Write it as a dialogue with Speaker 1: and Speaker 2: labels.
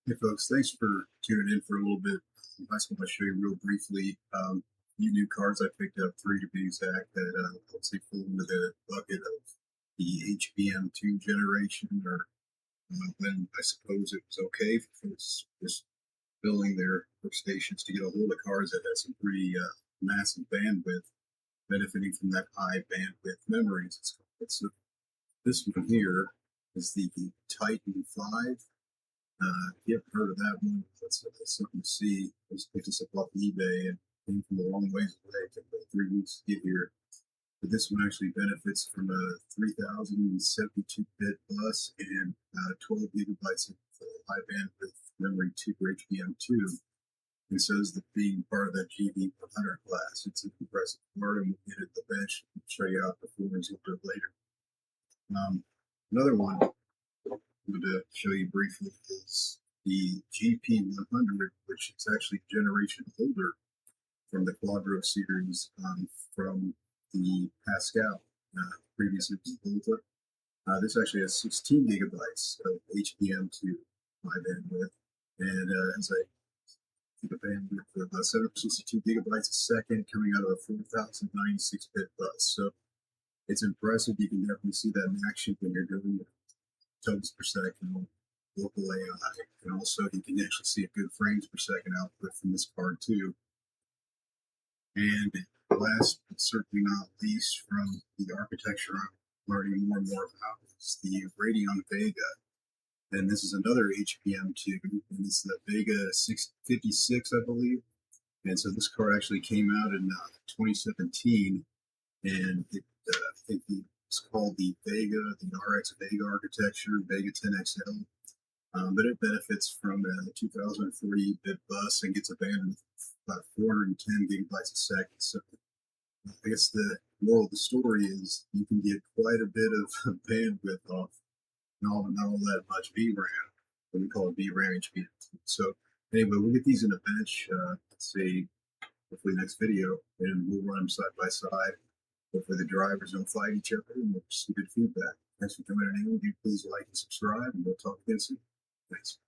Speaker 1: Hey folks, thanks for tuning in for a little bit. I just want to show you real briefly few new cards I picked up, three to be exact, that let's say fall into the bucket of the HBM2 generation, or when I suppose it was okay for folks just building their workstations to get a hold of cards that had some pretty massive bandwidth, benefiting from that high bandwidth memories. This one here is the Titan V. If you haven't heard of that one, that's something to see. I just picked this up off eBay and came from a long ways away. It took about 3 weeks to get here. But this one actually benefits from a 3072-bit bus and 12 gigabytes of high bandwidth memory for HBM2. And so is the being part of that GV100 class. It's an impressive card, and we'll get at the bench and show you how it performs a little bit later. Another one I'm going to show you briefly is the GP100, which is actually a generation older from the Quadro series, from the Pascal, previously Volta. This actually has 16 gigabytes of HBM2 high bandwidth, and as I think of bandwidth of about 762 gigabytes a second, coming out of a 4096-bit bus. So it's impressive. You can definitely see that in action when you're doing tokens per second, local AI, and also you can actually see a good frames per second output from this card too. And last but certainly not least, from the architecture I'm learning more and more about, is the Radeon Vega. And this is another HBM2, and this is the Vega 656, I believe. And so this card actually came out in 2017, and I think it's called the Vega, the RX Vega architecture, Vega 10XL. But it benefits from a 2040-bit bus and gets a bandwidth of about 410 gigabytes a second. So I guess the moral of the story is you can get quite a bit of bandwidth off not all that much VRAM, what we call VRAM HBM. So anyway, we'll get these in a bench, let's see, hopefully next video, and we'll run them side by side. Hopefully the drivers don't fight each other, and we'll see good feedback. Thanks for joining in. Please like and subscribe, and we'll talk again soon. Thanks.